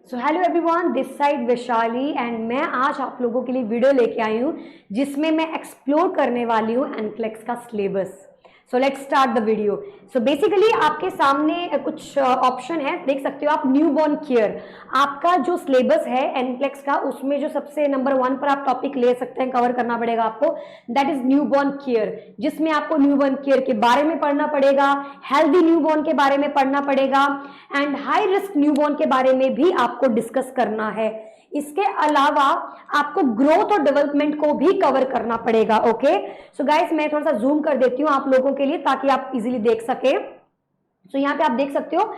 So hello everyone, this side Vaishali and मैं आज आप लोगों के लिए वीडियो लेके आई हूँ जिसमें मैं एक्सप्लोर करने वाली हूँ एनक्लेक्स का syllabus. So let's start the video. So basically आपके सामने कुछ ऑप्शन है, देख सकते हो आप। न्यूबॉर्न केयर आपका जो सिलेबस है एनक्लेक्स का, उसमें जो सबसे नंबर 1 पर आप टॉपिक ले सकते हैं, कवर करना पड़ेगा आपको, दैट इज न्यूबॉर्न केयर, जिसमें आपको न्यूबॉर्न केयर के बारे में पढ़ना पड़ेगा, हेल्दी न्यूबॉर्न के बारे में पढ़ना पड़ेगा एंड हाई रिस्क न्यूबॉर्न के बारे में भी आपको डिस्कस करना है। इसके अलावा आपको ग्रोथ और डेवलपमेंट को भी कवर करना पड़ेगा। ओके, सो गाइस मैं थोड़ा सा जूम कर देती हूँ आप लोगों के लिए ताकि आप इजीली देख सके। तो यहाँ पे आप देख सकते हो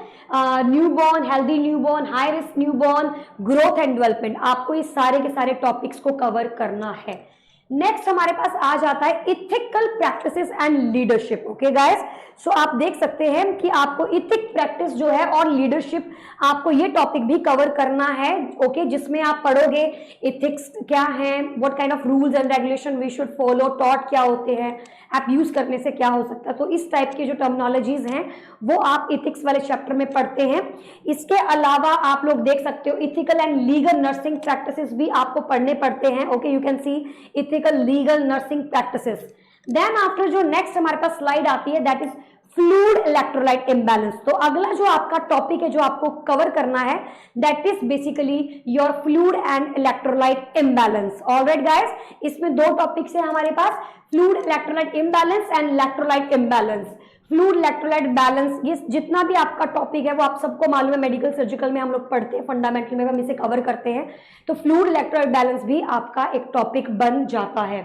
newborn, healthy newborn, high risk newborn, growth and development, आपको इस सारे के सारे टॉपिक्स को कवर करना है। नेक्स्ट हमारे पास आ जाता है ethical practices and leadership. Okay guys, so आप देख सकते हैं कि आपको इथिक प्रैक्टिस जो है और लीडरशिप, आपको ये टॉपिक भी कवर करना है। ओके, जिसमें आप पढ़ोगे इथिक्स क्या है, what kind of rules and regulation we should follow, टॉट क्या होते हैं, आप यूज करने से क्या हो सकता है। तो इस टाइप के जो टर्मिनोलॉजीज हैं वो आप इथिक्स वाले चैप्टर में पढ़ते हैं। इसके अलावा आप लोग देख सकते हो ethical and legal nursing practices भी आपको पढ़ने पड़ते हैं। Okay, you can see ethical legal nursing practices. Then after जो नेक्स्ट हमारे पास स्लाइड आती है that is fluid electrolyte imbalance. तो अगला जो आपका टॉपिक है जो आपको कवर करना है that is basically your fluid and electrolyte imbalance. Alright guys, इसमें दो टॉपिक्स है हमारे पास, fluid electrolyte imbalance and electrolyte imbalance. Fluid electrolyte balance, ये जितना भी आपका टॉपिक है वो आप सबको मालूम है, मेडिकल सर्जिकल में हम लोग पढ़ते हैं, फंडामेंटल में हम इसे कवर करते हैं। तो फ्लूइड इलेक्ट्रोलाइट बैलेंस भी आपका एक टॉपिक बन जाता है।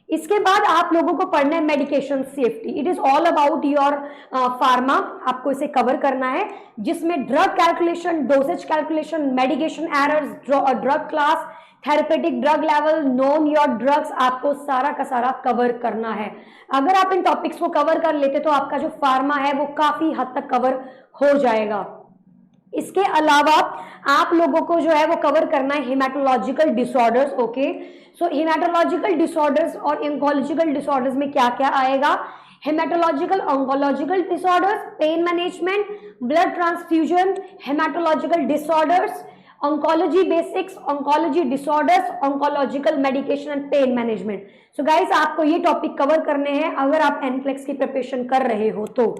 इसके बाद आप लोगों को पढ़ना है medication safety. It is all about your pharma, आपको इसे कवर करना है, जिसमें drug calculation, dosage calculation, medication errors, drug class, therapeutic drug level, known your drugs, आपको सारा का सारा कवर करना है। अगर आप इन टॉपिक्स को कवर कर लेते तो आपका जो फार्मा है वो काफी हद तक कवर हो जाएगा। इसके अलावा आप लोगों को जो है वो कवर करना है हेमाटोलॉजिकल डिसऑर्डर्स। ओके, सो हेमाटोलॉजिकल डिसऑर्डर्स और ऑन्कोलॉजिकल डिसऑर्डर्स में क्या क्या आएगा, haematological oncological disorders, pain management, blood transfusion, haematological disorders, oncology basics, oncology disorders, oncological medication and pain management. So guys आपको ये टॉपिक कवर करने हैं अगर आप एनक्लेक्स की प्रिपरेशन कर रहे हो तो।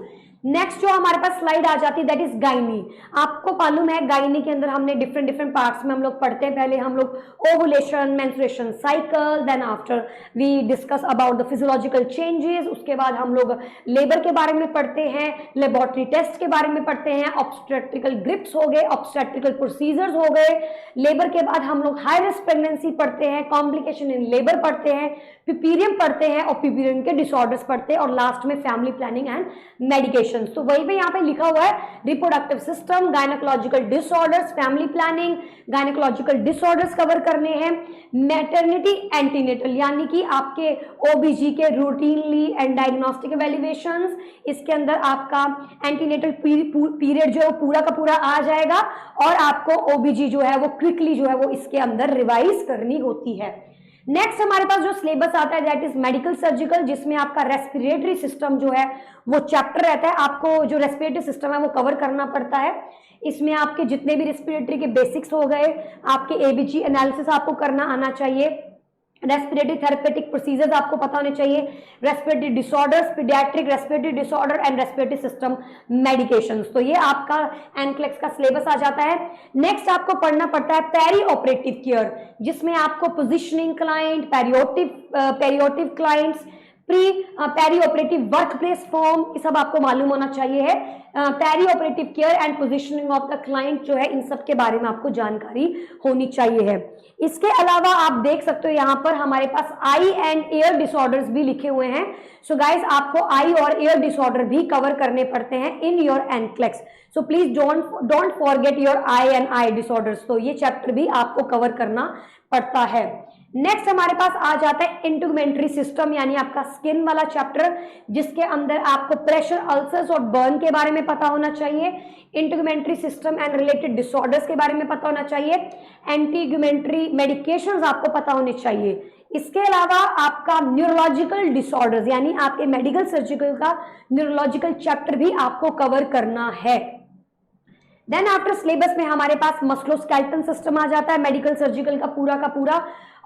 नेक्स्ट जो हमारे पास स्लाइड आ जाती है दैट इज गायनी। आपको मालूम है गायनी के अंदर हमने डिफरेंट पार्ट्स में हम लोग पढ़ते हैं। पहले हम लोग ovulation, menstruation cycle, then after we discuss about the physiological changes, उसके बाद हम लोग लेबर के बारे में पढ़ते हैं, लेबोरेटरी टेस्ट के बारे में पढ़ते हैं, ऑब्स्टेट्रिकल ग्रिप्स हो गए, ऑब्स्टेट्रिकल प्रोसीजर्स हो गए। लेबर के बाद हम लोग हाई रिस्क प्रेगनेंसी पढ़ते हैं, कॉम्प्लिकेशन इन लेबर पढ़ते हैं, पिपीरियम पढ़ते हैं और पिपीरियम के डिसऑर्डर्स पढ़ते हैं, और लास्ट में फैमिली प्लानिंग एंड मेडिकेशन। तो वही पे यहाँ पे लिखा हुआ है reproductive system, gynaecological disorders, family planning, gynaecological disorders cover करने हैं, मैटरनिटी एंटीनेटल यानी कि आपके ओबीजी के रूटीनली एंड डायग्नोस्टिक इवैल्यूएशंस, इसके अंदर आपका एंटीनेटल पीरियड जो है वो पूरा का पूरा आ जाएगा, और आपको ओबीजी जो है वो क्विकली जो है वो इसके अंदर रिवाइज करनी होती है। नेक्स्ट हमारे पास जो सिलेबस आता है दैट इज मेडिकल सर्जिकल, जिसमें आपका रेस्पिरेटरी सिस्टम जो है वो चैप्टर रहता है। आपको जो रेस्पिरेटरी सिस्टम है वो कवर करना पड़ता है। इसमें आपके जितने भी रेस्पिरेटरी के बेसिक्स हो गए, आपके एबीजी एनालिसिस आपको करना आना चाहिए, रेस्पिरेटरी थेरेपेटिक प्रोसीजर्स आपको पता होने चाहिए, respiratory disorders, paediatric respiratory disorder and respiratory system medications. तो ये आपका एनक्लेक्स का सिलेबस आ जाता है। नेक्स्ट आपको पढ़ना पड़ता है पेरी ऑपरेटिव केयर, जिसमें आपको positioning client, perioperative clients, perioperative workplace form, ये सब आपको मालूम होना चाहिए है। Perioperative care and positioning of the client जो है, इन सब के बारे में आपको जानकारी होनी चाहिए है। इसके अलावा आप देख सकते हो यहाँ पर हमारे पास आई एंड एयर डिसऑर्डर्स भी लिखे हुए हैं। सो गाइस आपको आई और एयर डिसऑर्डर भी कवर करने पड़ते हैं इन your NCLEX. So please don't forget your I and I disorders. तो ये चैप्टर भी आपको कवर करना पड़ता है। नेक्स्ट हमारे पास आ जाता है इंटीग्यूमेंट्री सिस्टम, यानी आपका स्किन वाला चैप्टर, जिसके अंदर आपको प्रेशर अल्सर्स और बर्न के बारे में पता होना चाहिए, इंटीग्यूमेंट्री सिस्टम एंड रिलेटेड डिसऑर्डर्स के बारे में पता होना चाहिए, एंटीग्यूमेंट्री मेडिकेशंस आपको पता होने चाहिए। इसके अलावा आपका न्यूरोलॉजिकल डिसऑर्डर्स यानी आपके मेडिकल सर्जिकल का न्यूरोलॉजिकल चैप्टर भी आपको कवर करना है। देन आफ्टर सिलेबस में हमारे पास मस्कुलोस्केलेटल सिस्टम आ जाता है, मेडिकल सर्जिकल का पूरा,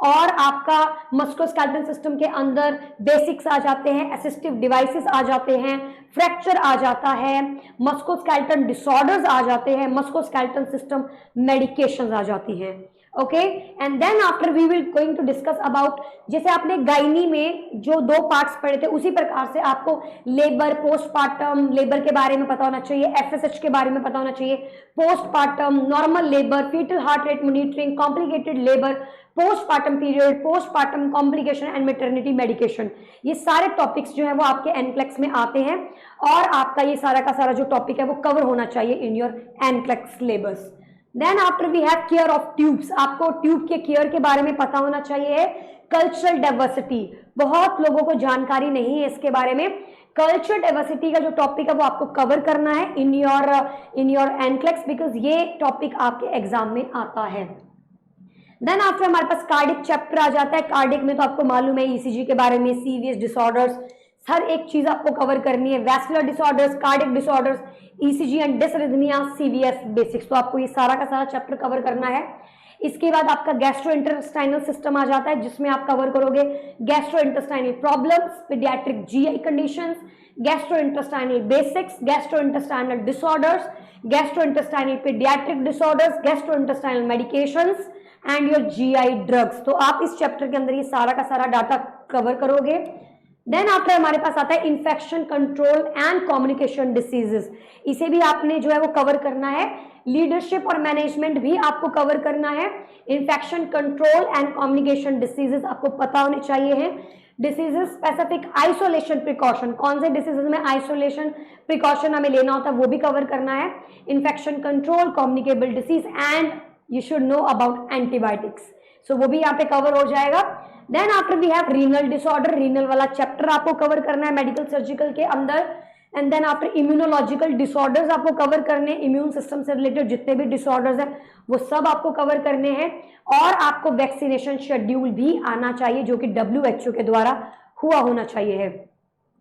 और आपका मस्कुलोस्केलेटल सिस्टम के अंदर बेसिक्स आ जाते हैं, असिस्टिव डिवाइसेस आ जाते हैं, फ्रैक्चर आ जाता है, मस्कुलोस्केलेटल डिसऑर्डर्स आ जाते हैं, मस्कुलोस्केलेटल सिस्टम मेडिकेशंस आ जाती हैं। Okay, and then after we will going to discuss about, जैसे आपने गायनी में जो 2 पार्ट्स पढ़े थे उसी प्रकार से आपको लेबर, पोस्टपार्टम लेबर के बारे में पता होना चाहिए, एफएसएच के बारे में पता होना चाहिए, postpartum, normal labour, foetal heart rate monitoring, complicated labour, postpartum period, postpartum complication and maternity medication, ये सारे टॉपिक्स जो है वो आपके एनक्लेक्स में आते हैं, और आपका ये सारा का सारा जो टॉपिक है वो कवर होना चाहिए in your NCLEX syllabus. Then after we have care of tubes, आपको ट्यूब के केयर के बारे में पता होना चाहिए। कल्चरल डाइवर्सिटी, बहुत लोगों को जानकारी नहीं है इसके बारे में। कल्चरल डाइवर्सिटी का जो टॉपिक है वो आपको कवर करना है इन योर एनक्लेक्स, बिकॉज ये टॉपिक आपके एग्जाम में आता है। देन आफ्टर हमारे पास कार्डिक चैप्टर आ जाता है। कार्डिक में तो आपको मालूम है ईसीजी के बारे में, सीवीएस डिसऑर्डर्स, हर एक चीज आपको कवर करनी है, vascular disorders, cardiac disorders, ECG and डिसरिथमिया, CVS basics, तो आपको ये सारा का सारा चैप्टर कवर करना है। इसके बाद आपका गैस्ट्रोइंटेस्टाइनल सिस्टम आ जाता है, जिसमें आप कवर करोगे gastrointestinal problems, paediatric GI conditions, gastrointestinal basics, gastrointestinal disorders, gastrointestinal paediatric disorders, gastrointestinal medications and your GI drugs. तो आप इस चैप्टर के अंदर ये सारा का सारा डाटा कवर करोगे। देन आफ्टर हमारे पास आता है infection control and communication diseases, इसे भी आपने जो है वो कवर करना है। लीडरशिप और मैनेजमेंट भी आपको कवर करना है। Infection control and communication diseases आपको पता होने चाहिए है। डिसीजेस स्पेसिफिक आइसोलेशन प्रिकॉशन, कौन से डिसीजेस में आइसोलेशन प्रिकॉशन हमें लेना होता है वो भी कवर करना है। Infection control, communicable disease and you should know about antibiotics, so वो भी यहाँ पे कवर हो जाएगा। Then after we have renal disorder, renal वाला चैप्टर आपको कवर करना है मेडिकल सर्जिकल के अंदर। And then after immunological disorders आपको कवर करने, इम्यून सिस्टम से रिलेटेड जितने भी डिसऑर्डर्स हैं वो सब आपको कवर करने हैं। और आपको वैक्सीनेशन शेड्यूल भी आना चाहिए जो कि WHO के द्वारा हुआ होना चाहिए है।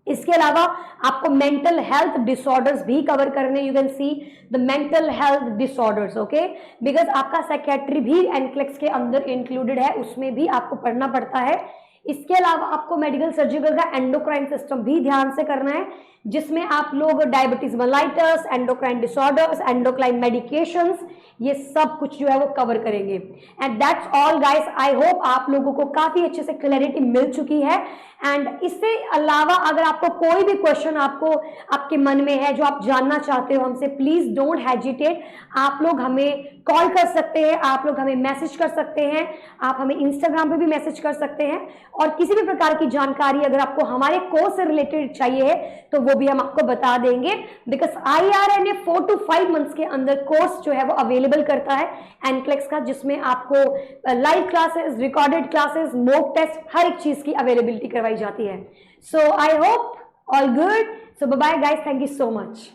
इसके अलावा आपको मेंटल हेल्थ डिसऑर्डर्स भी कवर करने, you can see the mental health disorders, okay, because आपका साइकेट्री भी एनक्लेक्स के अंदर इंक्लूडेड है, उसमें भी आपको पढ़ना पड़ता है। इसके अलावा आपको मेडिकल सर्जिकल का एंडोक्राइन सिस्टम भी ध्यान से करना है, जिसमें आप लोग diabetes mellitus, endocrine disorders, endocrine medications, ये सब कुछ जो है वो कवर करेंगे। And that's all guys, I hope आप लोगों को काफी अच्छे से क्लैरिटी मिल चुकी है। एंड इससे अलावा अगर आपको कोई भी क्वेश्चन आपके मन में है जो आप जानना चाहते हो हमसे, प्लीज डोंट हेजिटेट, आप लोग हमें कॉल कर सकते हैं, आप लोग हमें मैसेज कर सकते हैं, आप हमें इंस्टाग्राम पे भी मैसेज कर सकते हैं। और किसी भी प्रकार की जानकारी अगर आपको हमारे कोर्स से रिलेटेड चाहिए है तो वो भी हम आपको बता देंगे, बिकॉज IRNA 4 to 5 मंथ्स के अंदर कोर्स जो है वो अवेलेबल करता है एनक्लेक्स का, जिसमें आपको live classes, recorded classes, mock test, हर एक चीज की अवेलेबिलिटी करवाई जाती है। So I hope all good, so bye bye guys, thank you so much.